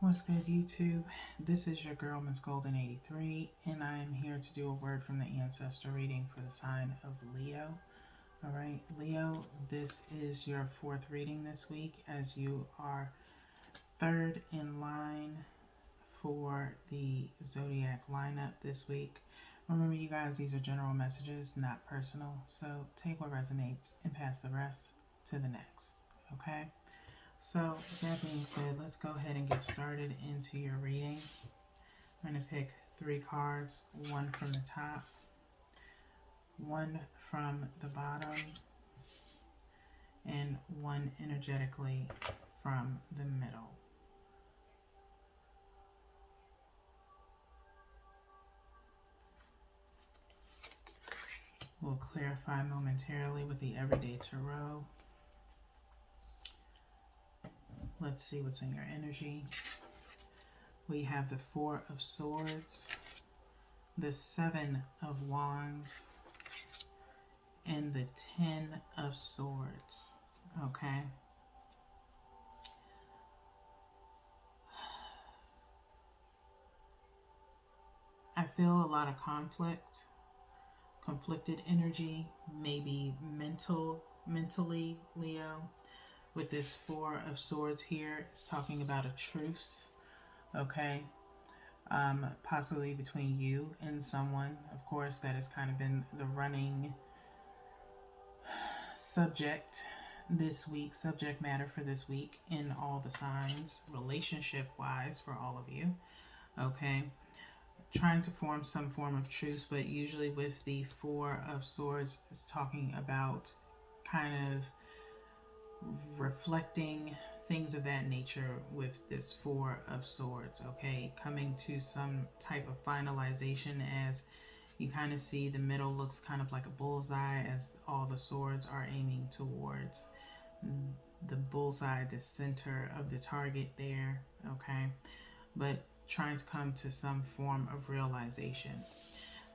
What's good, YouTube? This is your girl, Miss Golden 83, and I am here to do a word from the ancestor reading for the sign of Leo. All right, Leo, this is your fourth reading this week, as you are third in line for the zodiac lineup this week. Remember, you guys, these are general messages, not personal. So take what resonates and pass the rest to the next. Okay? So, that being said, let's go ahead and get started into your reading. I'm going to pick 3 cards, one from the top, one from the bottom, and one energetically from the middle. We'll clarify momentarily with the Everyday Tarot. Let's see what's in your energy. We have the 4 of Swords, the 7 of Wands, and the 10 of Swords. Okay. I feel a lot of conflicted energy, maybe mentally, Leo. With this 4 of Swords here, it's talking about a truce, okay? Possibly between you and someone. Of course, that has kind of been the running subject this week, subject matter for this week in all the signs, relationship-wise for all of you, okay? Trying to form some form of truce, but usually with the 4 of Swords, it's talking about kind of reflecting things of that nature with this 4 of Swords, okay? Coming to some type of finalization, as you kind of see the middle looks kind of like a bullseye, as all the swords are aiming towards the bullseye, the center of the target there, okay? But trying to come to some form of realization.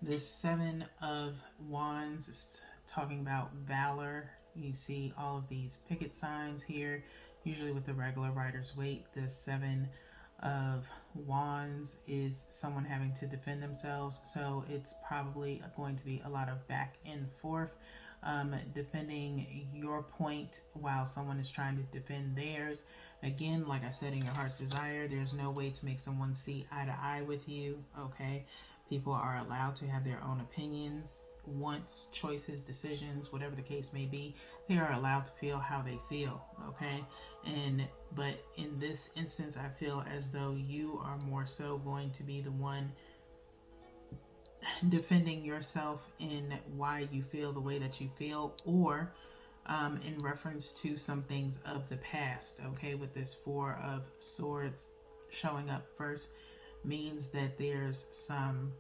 This 7 of Wands is talking about valor. You see all of these picket signs here, usually with the regular Rider's Waite. The 7 of Wands is someone having to defend themselves, so it's probably going to be a lot of back and forth, defending your point while someone is trying to defend theirs. Again, like I said, in your heart's desire, there's no way to make someone see eye to eye with you, okay? People are allowed to have their own opinions, wants, choices, decisions, whatever the case may be. They are allowed to feel how they feel, okay? But in this instance, I feel as though you are more so going to be the one defending yourself in why you feel the way that you feel, or in reference to some things of the past, okay? With this 4 of Swords showing up first means that there's some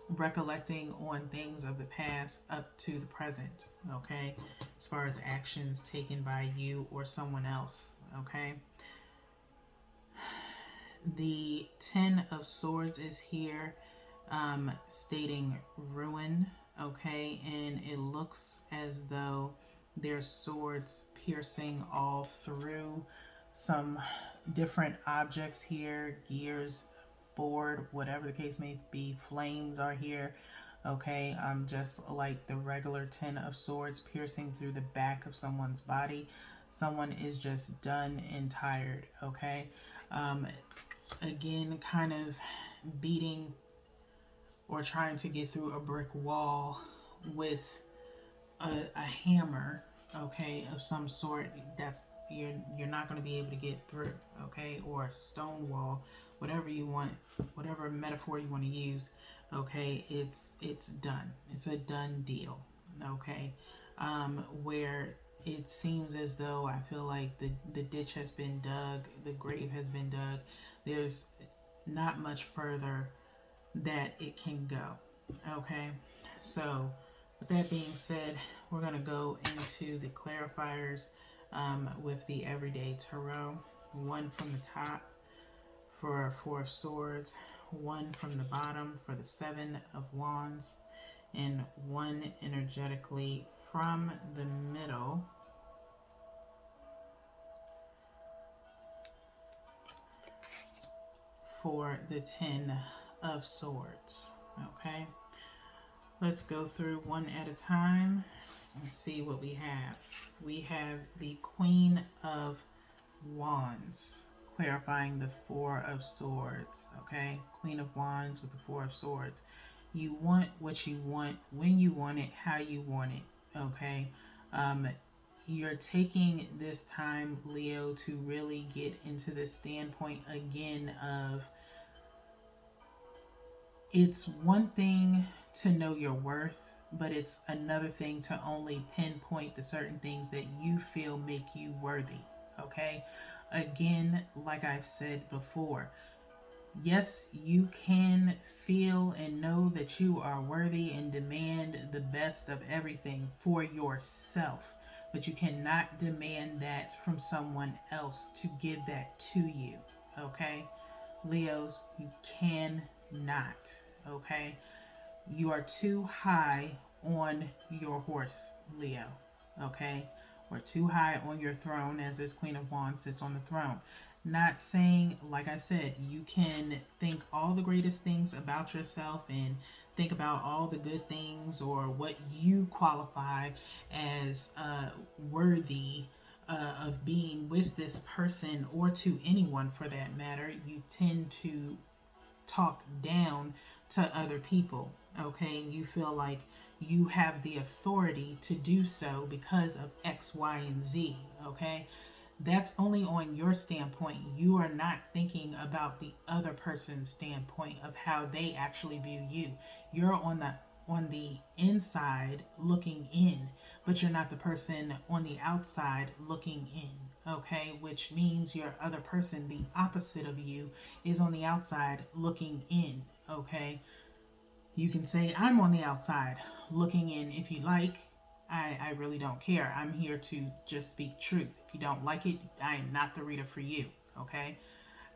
recollecting on things of the past up to the present, okay? As far as actions taken by you or someone else, okay? The 10 of Swords is here, stating ruin, okay? And it looks as though there's swords piercing all through some different objects here, gears, board, whatever the case may be. Flames are here, okay? Just like the regular 10 of Swords piercing through the back of someone's body. Someone is just done and tired, okay? Again, kind of beating or trying to get through a brick wall with a hammer, okay, of some sort. That's you're not going to be able to get through, okay? Or a stone wall, whatever you want, whatever metaphor you want to use, okay? It's done. It's a done deal, okay? Where it seems as though, I feel like the ditch has been dug, the grave has been dug. There's not much further that it can go, okay? So with that being said, we're going to go into the clarifiers with the Everyday Tarot. One from the top for 4 of Swords, one from the bottom for the 7 of Wands, and one energetically from the middle for the Ten of Swords. Okay, let's go through one at a time and see what we have. We have the Queen of Wands, clarifying the Four of Swords. Okay, Queen of Wands with the Four of Swords. You want what you want, when you want it, how you want it. Okay, you're taking this time, Leo, to really get into the standpoint again of, it's one thing to know your worth, but it's another thing to only pinpoint the certain things that you feel make you worthy. Okay, again, like I've said before, yes, you can feel and know that you are worthy and demand the best of everything for yourself, but you cannot demand that from someone else to give that to you. Okay, Leos, you cannot. Okay, you are too high on your horse, Leo. Okay, or too high on your throne, as this Queen of Wands sits on the throne. Not saying, like I said, you can think all the greatest things about yourself and think about all the good things or what you qualify as worthy of being with this person, or to anyone for that matter. You tend to talk down to other people. Okay, you feel like you have the authority to do so because of X, Y, and Z. Okay, that's only on your standpoint. You are not thinking about the other person's standpoint of how they actually view you. You're on the inside looking in, but you're not the person on the outside looking in. Okay, which means your other person, the opposite of you, is on the outside looking in. Okay, you can say, I'm on the outside looking in if you like. I really don't care. I'm here to just speak truth. If you don't like it, I am not the reader for you. Okay,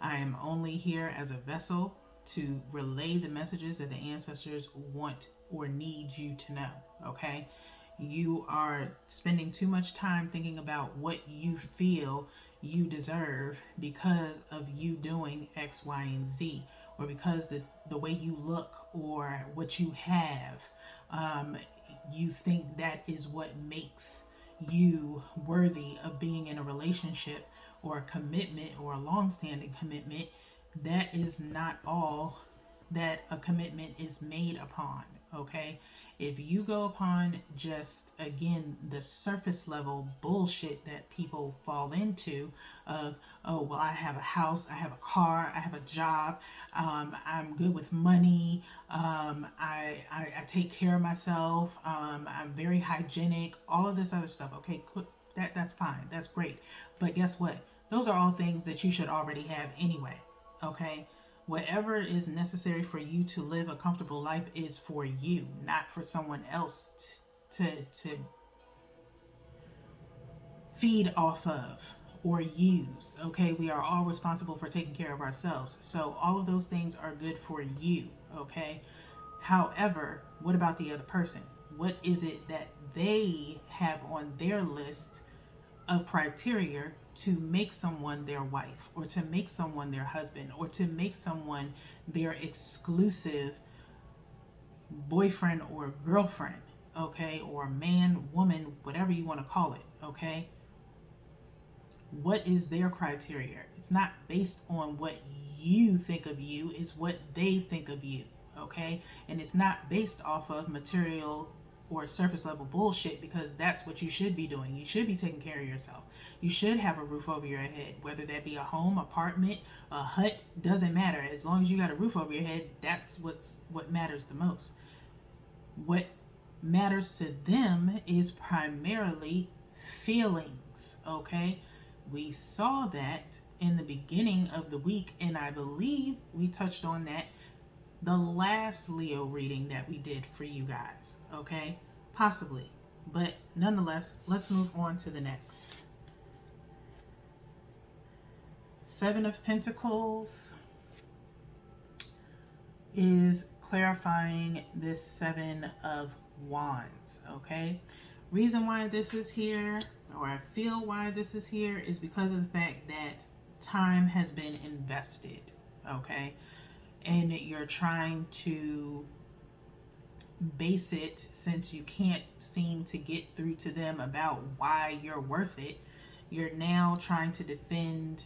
I am only here as a vessel to relay the messages that the ancestors want or need you to know. Okay, you are spending too much time thinking about what you feel you deserve because of you doing X, Y, and Z, or because the way you look or what you have. You think that is what makes you worthy of being in a relationship or a commitment or a long-standing commitment. That is not all that a commitment is made upon. Okay, if you go upon just, again, the surface level bullshit that people fall into of, oh well, I have a house, I have a car, I have a job, I'm good with money, I take care of myself, I'm very hygienic, all of this other stuff. Okay, that's fine, that's great, but guess what, those are all things that you should already have anyway. Okay, whatever is necessary for you to live a comfortable life is for you, not for someone else to feed off of or use. Okay, we are all responsible for taking care of ourselves, so all of those things are good for you. Okay, however, what about the other person? What is it that they have on their list of criteria to make someone their wife, or to make someone their husband, or to make someone their exclusive boyfriend or girlfriend? Okay, or man, woman, whatever you want to call it. Okay, what is their criteria? It's not based on what you think of you, it's what they think of you. Okay, and it's not based off of material or surface level bullshit, because that's what you should be doing. You should be taking care of yourself. You should have a roof over your head, whether that be a home, apartment, a hut, doesn't matter. As long as you got a roof over your head, that's what matters the most. What matters to them is primarily feelings. Okay, we saw that in the beginning of the week, and I believe we touched on that the last Leo reading that we did for you guys. Okay, possibly, but nonetheless, let's move on to the next. Seven of Pentacles is clarifying this Seven of Wands. Okay, reason why this is here, or I feel why this is here, is because of the fact that time has been invested. okay? And you're trying to base it, since you can't seem to get through to them about why you're worth it, you're now trying to defend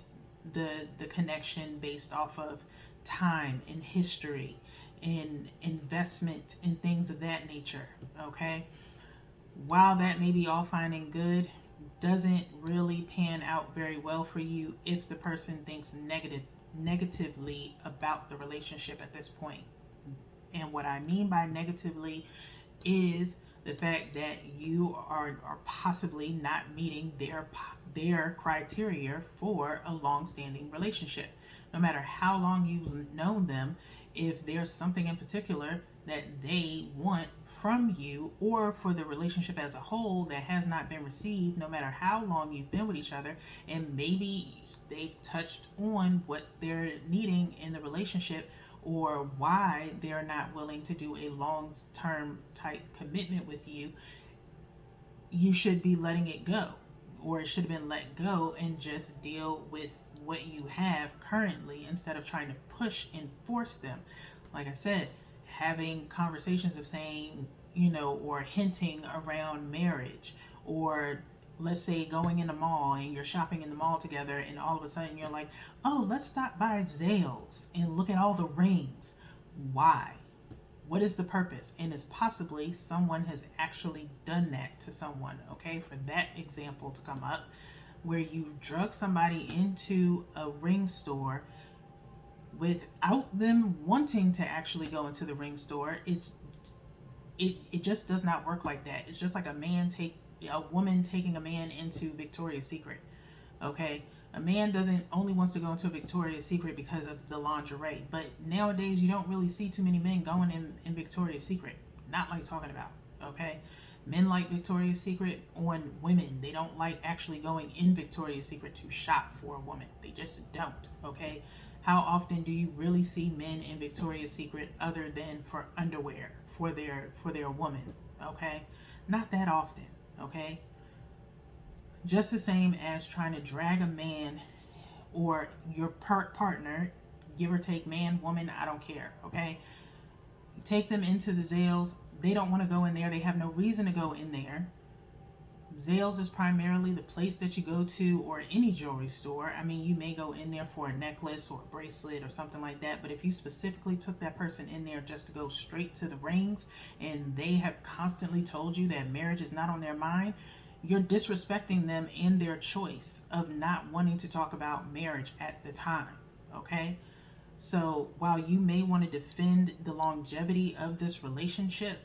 the connection based off of time and history and investment and things of that nature, okay? While that may be all fine and good, doesn't really pan out very well for you if the person thinks negatively about the relationship at this point. And what I mean by negatively is the fact that you are possibly not meeting their criteria for a long-standing relationship. No matter how long you've known them, if there's something in particular that they want from you or for the relationship as a whole that has not been received, no matter how long you've been with each other, and maybe they've touched on what they're needing in the relationship or why they're not willing to do a long-term type commitment with you, you should be letting it go, or it should have been let go and just deal with what you have currently instead of trying to push and force them. Like I said, having conversations of saying, or hinting around marriage, or let's say going in the mall and you're shopping in the mall together and all of a sudden you're like, oh, let's stop by Zales and look at all the rings. Why? What is the purpose? And it's possibly someone has actually done that to someone, okay? For that example to come up, where you drug somebody into a ring store without them wanting to actually go into the ring store. It just does not work like that. It's just like a woman taking a man into Victoria's Secret, okay? A man doesn't only wants to go into Victoria's Secret because of the lingerie, but nowadays you don't really see too many men going in Victoria's Secret. Not like talking about, okay? Men like Victoria's Secret on women. They don't like actually going in Victoria's Secret to shop for a woman. They just don't, okay? How often do you really see men in Victoria's Secret other than for underwear for their woman, okay? Not that often, okay? Just the same as trying to drag a man or your partner, give or take man, woman, I don't care, okay? You take them into the Zales. They don't want to go in there. They have no reason to go in there. Zales is primarily the place that you go to, or any jewelry store. I mean, you may go in there for a necklace or a bracelet or something like that, but if you specifically took that person in there just to go straight to the rings and they have constantly told you that marriage is not on their mind, you're disrespecting them in their choice of not wanting to talk about marriage at the time, okay? So while you may want to defend the longevity of this relationship,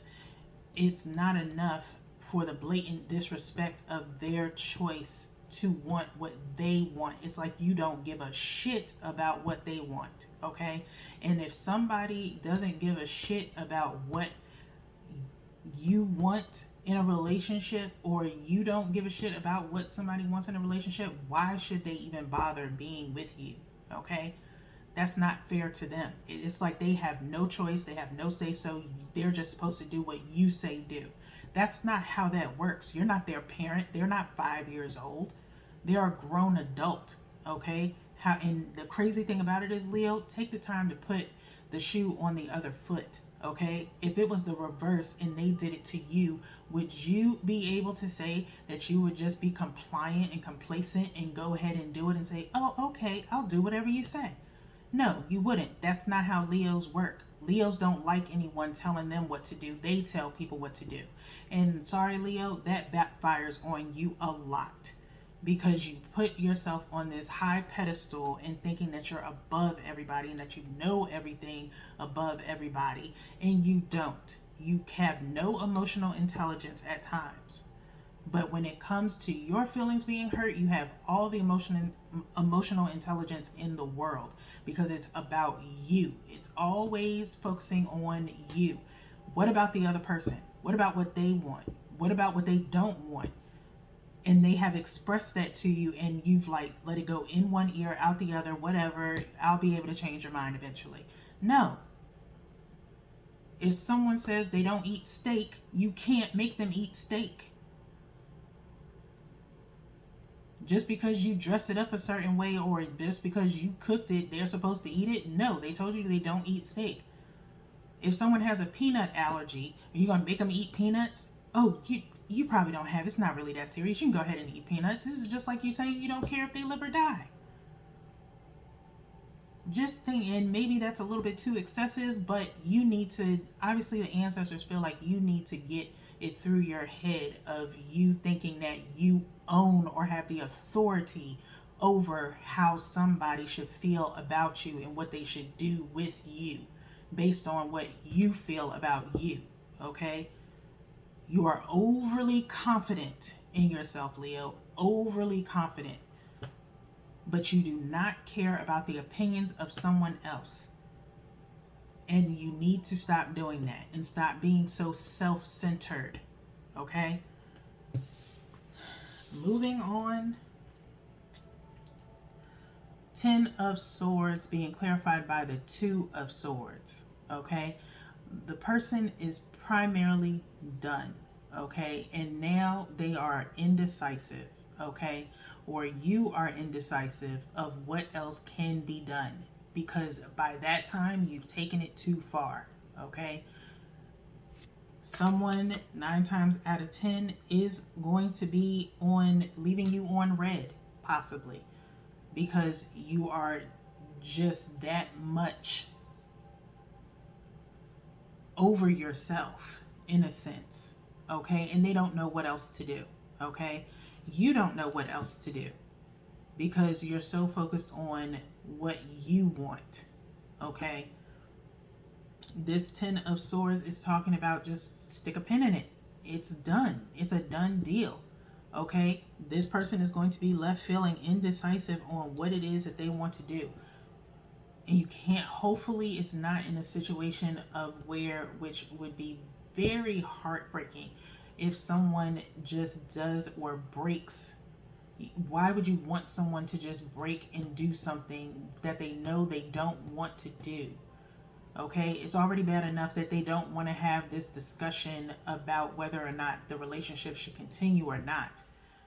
it's not enough for the blatant disrespect of their choice to want what they want. It's like you don't give a shit about what they want, okay? And if somebody doesn't give a shit about what you want in a relationship, or you don't give a shit about what somebody wants in a relationship, why should they even bother being with you, okay? That's not fair to them. It's like they have no choice, they have no say, so they're just supposed to do what you say do. That's not how that works. You're not their parent. They're not 5 years old. They're a grown adult, okay? And the crazy thing about it is, Leo, take the time to put the shoe on the other foot, okay? If it was the reverse and they did it to you, would you be able to say that you would just be compliant and complacent and go ahead and do it and say, oh, okay, I'll do whatever you say? No, you wouldn't. That's not how Leos work. Leos don't like anyone telling them what to do. They tell people what to do. And sorry, Leo, that backfires on you a lot, because you put yourself on this high pedestal and thinking that you're above everybody and that you know everything above everybody, and you don't. You have no emotional intelligence at times. But when it comes to your feelings being hurt, you have all the emotional intelligence in the world, because it's about you. It's always focusing on you. What about the other person? What about what they want? What about what they don't want? And they have expressed that to you, and you've like let it go in one ear, out the other, whatever. I'll be able to change your mind eventually. No. If someone says they don't eat steak, you can't make them eat steak. Just because you dress it up a certain way or just because you cooked it, they're supposed to eat it? No, they told you they don't eat steak. If someone has a peanut allergy, are you going to make them eat peanuts? Oh, you probably don't have. It's not really that serious. You can go ahead and eat peanuts. This is just like you saying you don't care if they live or die. Just think, and maybe that's a little bit too excessive, but you need to, obviously the ancestors feel like you need to get it through your head of you thinking that you own or have the authority over how somebody should feel about you and what they should do with you based on what you feel about you. Okay, you are overly confident in yourself, Leo, overly confident, but you do not care about the opinions of someone else. And you need to stop doing that and stop being so self-centered. Okay? Moving on. 10 of Swords being clarified by the 2 of Swords. Okay? The person is primarily done. Okay? And now they are indecisive. Okay? Or you are indecisive of what else can be done, because by that time you've taken it too far. Okay, someone 9 times out of 10 is going to be on leaving you on red, possibly because you are just that much over yourself in a sense. Okay, and they don't know what else to do. Okay, you don't know what else to do because you're so focused on what you want. Okay, this 10 of Swords is talking about just stick a pin in it. It's done. It's a done deal. Okay, this person is going to be left feeling indecisive on what it is that they want to do. And you can't, hopefully it's not in a situation of where, which would be very heartbreaking, if someone just does or breaks. Why would you want someone to just break and do something that they know they don't want to do? Okay, it's already bad enough that they don't want to have this discussion about whether or not the relationship should continue or not.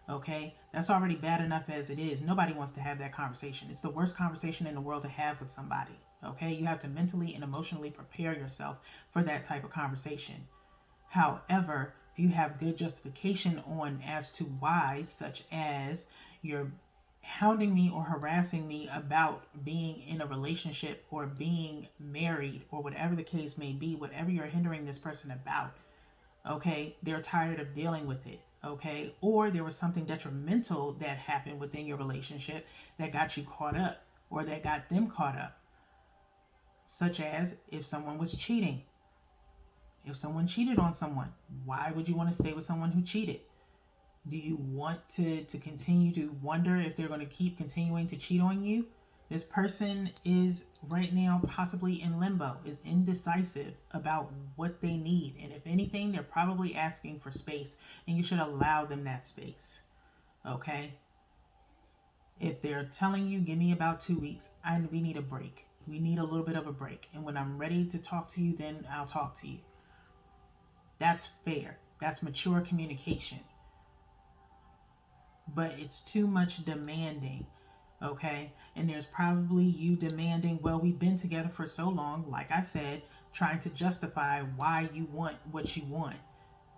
Okay, that's already bad enough as it is. Nobody wants to have that conversation. It's the worst conversation in the world to have with somebody. Okay, you have to mentally and emotionally prepare yourself for that type of conversation. However, if you have good justification on as to why, such as you're hounding me or harassing me about being in a relationship or being married or whatever the case may be, whatever you're hindering this person about, okay, they're tired of dealing with it. Okay, or there was something detrimental that happened within your relationship that got you caught up or that got them caught up, such as if someone was cheating. If someone cheated on someone, why would you want to stay with someone who cheated? Do you want to continue to wonder if they're going to keep continuing to cheat on you? This person is right now possibly in limbo, is indecisive about what they need. And if anything, they're probably asking for space, and you should allow them that space. Okay? If they're telling you, give me about 2 weeks, we need a break. We need a little bit of a break. And when I'm ready to talk to you, then I'll talk to you. That's fair. That's mature communication. But it's too much demanding. Okay, and there's probably you demanding, well, we've been together for so long, like I said, trying to justify why you want what you want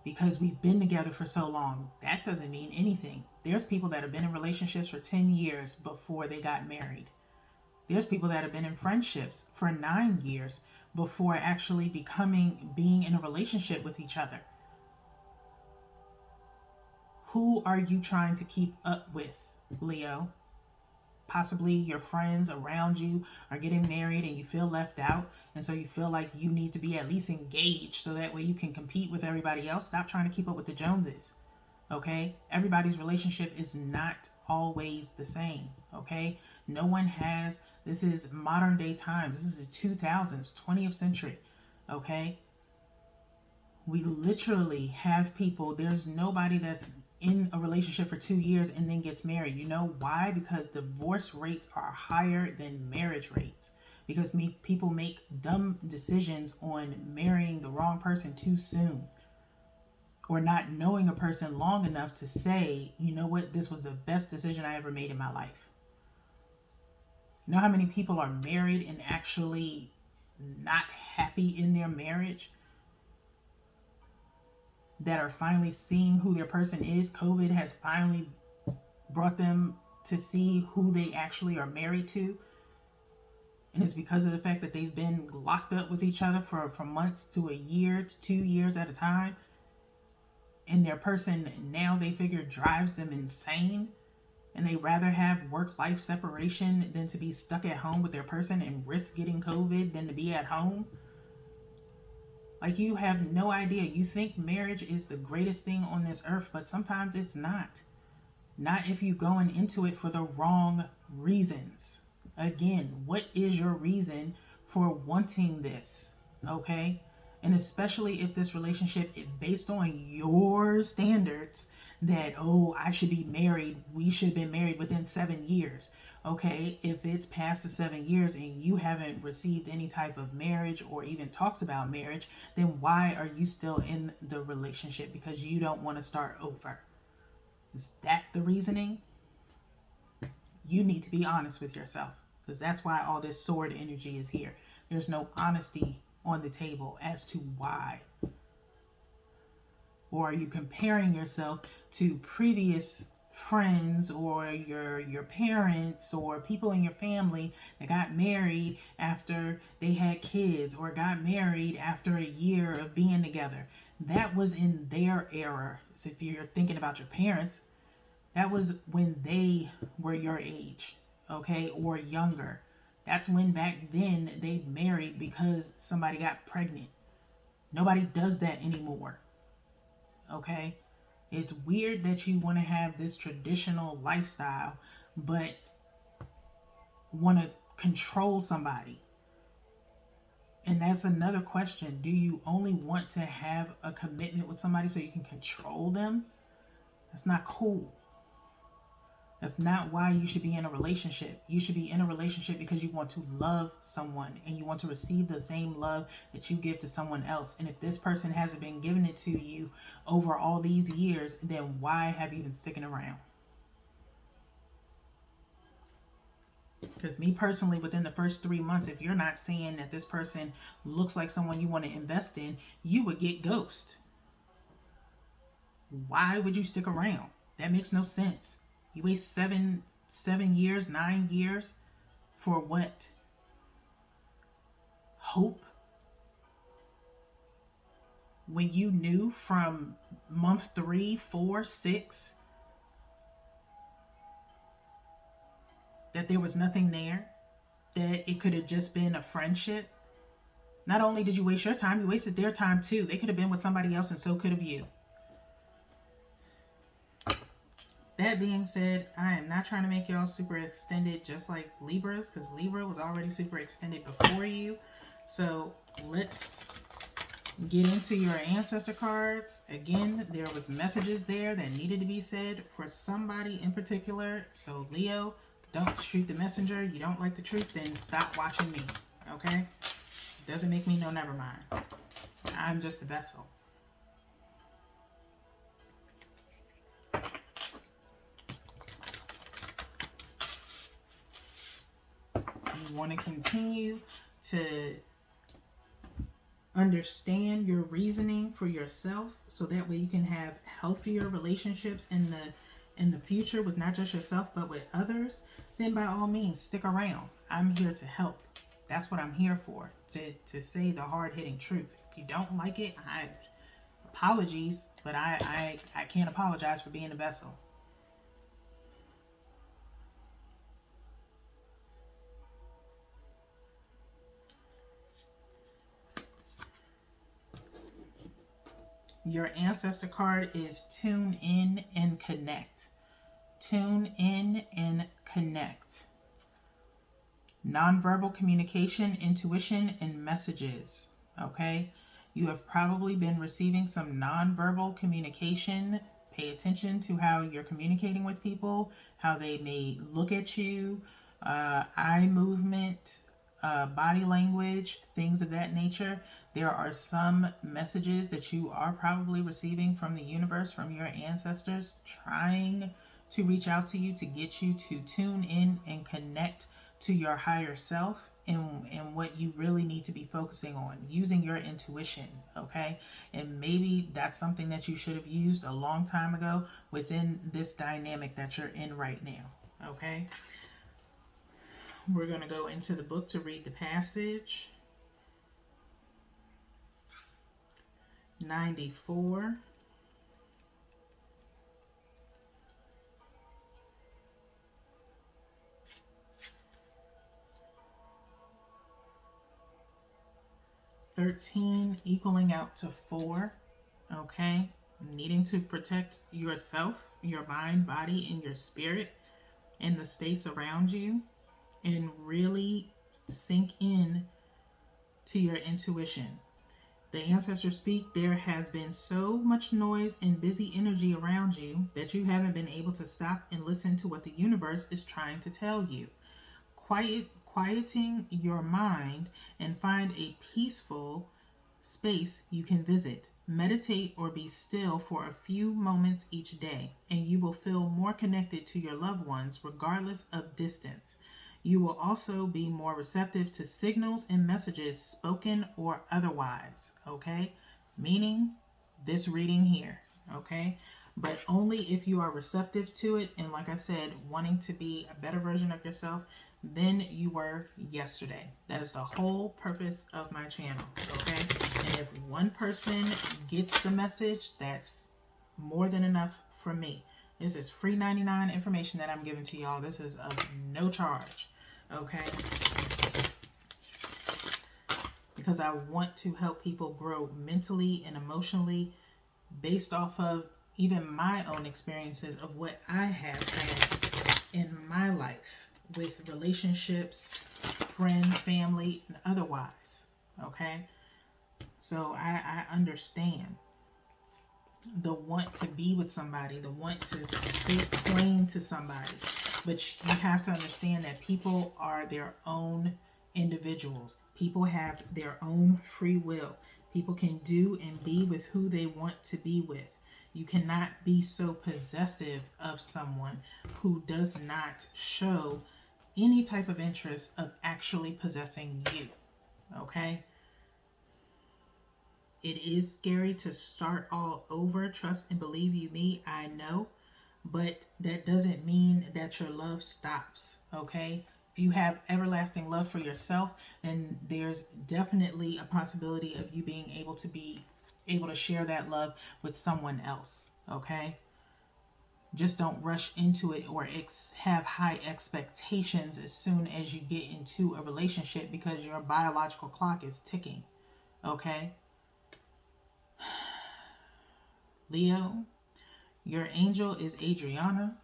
because we've been together for so long. That doesn't mean anything. There's people that have been in relationships for 10 years before they got married. There's people that have been in friendships for 9 years before actually being in a relationship with each other. Who are you trying to keep up with, Leo? Possibly your friends around you are getting married and you feel left out, and so you feel like you need to be at least engaged so that way you can compete with everybody else. Stop trying to keep up with the Joneses. Okay, everybody's relationship is not always the same. Okay, no one has, this is modern day times, this is the 2000s, 20th century. Okay, we literally have people, there's nobody that's in a relationship for 2 years and then gets married. You know why? Because divorce rates are higher than marriage rates. Because people make dumb decisions on marrying the wrong person too soon. or not knowing a person long enough to say, you know what, this was the best decision I ever made in my life. You know how many people are married and actually not happy in their marriage, that are finally seeing who their person is? COVID has finally brought them to see who they actually are married to. And it's because of the fact that they've been locked up with each other for months to a year to 2 years at a time. And their person now, they figure, drives them insane. And they rather have work-life separation than to be stuck at home with their person and risk getting COVID than to be at home. Like, you have no idea. You think marriage is the greatest thing on this earth, but sometimes it's not. Not if you're going into it for the wrong reasons. Again, what is your reason for wanting this? Okay? And especially if this relationship is based on your standards that, oh, I should be married. We should have been married within 7 years. Okay, if it's past the 7 years and you haven't received any type of marriage or even talks about marriage, then why are you still in the relationship? Because you don't want to start over. Is that the reasoning? You need to be honest with yourself, because that's why all this sword energy is here. There's no honesty on the table as to why. Or are you comparing yourself to previous friends or your parents or people in your family that got married after they had kids, or got married after a year of being together? That was in their era. So if you're thinking about your parents, that was when they were your age, okay, or younger. That's when back then they married because somebody got pregnant. Nobody does that anymore, okay? It's weird that you want to have this traditional lifestyle, but want to control somebody. And that's another question. Do you only want to have a commitment with somebody so you can control them? That's not cool. That's not why you should be in a relationship. You should be in a relationship because you want to love someone and you want to receive the same love that you give to someone else. And if this person hasn't been giving it to you over all these years, then why have you been sticking around? Because me personally, within the first 3 months, if you're not seeing that this person looks like someone you want to invest in, you would get ghost. Why would you stick around? That makes no sense. You waste 7 years, 9 years for what? Hope? When you knew from month 3, 4, 6 that there was nothing there, that it could have just been a friendship. Not only did you waste your time, you wasted their time too. They could have been with somebody else and so could have you. That being said, I am not trying to make y'all super extended just like Libras, because Libra was already super extended before you. So let's get into your ancestor cards. Again, there was messages there that needed to be said for somebody in particular. So Leo, don't shoot the messenger. You don't like the truth, then stop watching me. Okay? Doesn't make me no never mind. I'm just a vessel. You want to continue to understand your reasoning for yourself, so that way you can have healthier relationships in the future with not just yourself but with others. Then by all means, stick around. I'm here to help. That's what I'm here for, to say the hard-hitting truth. If you don't like it, apologies, but I can't apologize for being a vessel. Your ancestor card is tune in and connect. Tune in and connect. Nonverbal communication, intuition, and messages. Okay? You have probably been receiving some nonverbal communication. Pay attention to how you're communicating with people, how they may look at you, eye movement, body language, things of that nature. There are some messages that you are probably receiving from the universe, from your ancestors, trying to reach out to you to get you to tune in and connect to your higher self and what you really need to be focusing on, using your intuition, okay? And maybe that's something that you should have used a long time ago within this dynamic that you're in right now, okay? We're going to go into the book to read the passage. 94. $13 equaling out to 4. Okay. Needing to protect yourself, your mind, body, and your spirit, and the space around you, and really sink in to your intuition. The ancestors speak, there has been so much noise and busy energy around you that you haven't been able to stop and listen to what the universe is trying to tell you. Quieting your mind and find a peaceful space you can visit. Meditate or be still for a few moments each day, and you will feel more connected to your loved ones regardless of distance. You will also be more receptive to signals and messages, spoken or otherwise, okay? Meaning this reading here, okay? But only if you are receptive to it, and like I said, wanting to be a better version of yourself than you were yesterday. That is the whole purpose of my channel, okay? And if one person gets the message, that's more than enough for me. This is free 99 information that I'm giving to y'all. This is of no charge, okay? Because I want to help people grow mentally and emotionally based off of even my own experiences of what I have had in my life with relationships, friend, family, and otherwise, okay? So I understand the want to be with somebody, the want to speak plain to somebody, but you have to understand that people are their own individuals. People have their own free will. People can do and be with who they want to be with. You cannot be so possessive of someone who does not show any type of interest of actually possessing you, okay? It is scary to start all over. Trust and believe you me, I know. But that doesn't mean that your love stops, okay? If you have everlasting love for yourself, then there's definitely a possibility of you being able to share that love with someone else, okay? Just don't rush into it or have high expectations as soon as you get into a relationship, because your biological clock is ticking, okay? Leo, your angel is Adriana.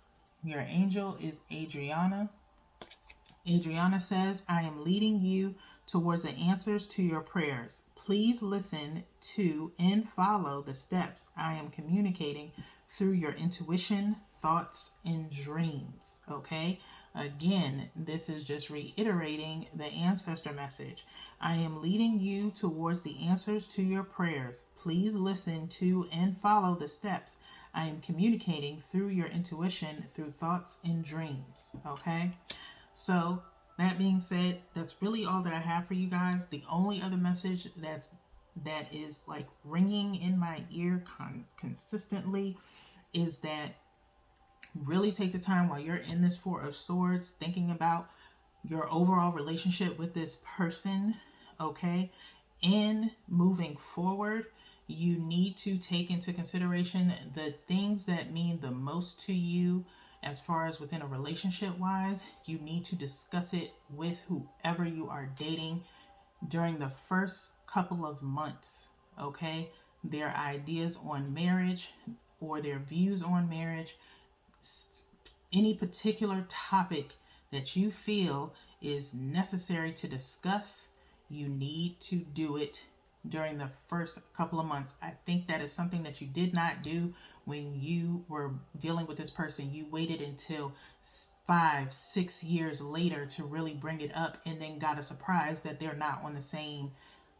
Your angel is Adriana. Adriana says, I am leading you towards the answers to your prayers. Please listen to and follow the steps I am communicating through your intuition, thoughts, and dreams. Okay? Again, this is just reiterating the ancestor message. I am leading you towards the answers to your prayers. Please listen to and follow the steps I am communicating through your intuition, through thoughts and dreams. Okay? So, that being said, that's really all that I have for you guys. The only other message that is like ringing in my ear consistently is that really take the time while you're in this Four of Swords, thinking about your overall relationship with this person, okay? And moving forward, you need to take into consideration the things that mean the most to you as far as within a relationship wise. You need to discuss it with whoever you are dating during the first couple of months, okay? Their ideas on marriage or their views on marriage, any particular topic that you feel is necessary to discuss, you need to do it during the first couple of months. I think that is something that you did not do when you were dealing with this person. You waited until 5-6 years later to really bring it up, and then got a surprise that they're not on the same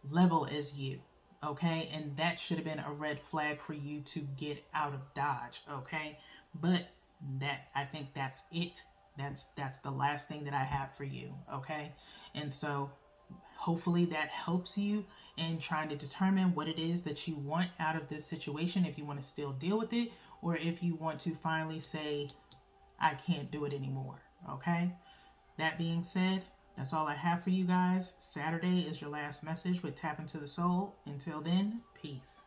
level as you. Okay, and that should have been a red flag for you to get out of Dodge. Okay, but I think that's it. That's the last thing that I have for you. Okay, and so hopefully that helps you in trying to determine what it is that you want out of this situation, if you want to still deal with it, or if you want to finally say, I can't do it anymore. Okay, that being said, that's all I have for you guys. Saturday is your last message with Tap Into the Soul. Until then, peace.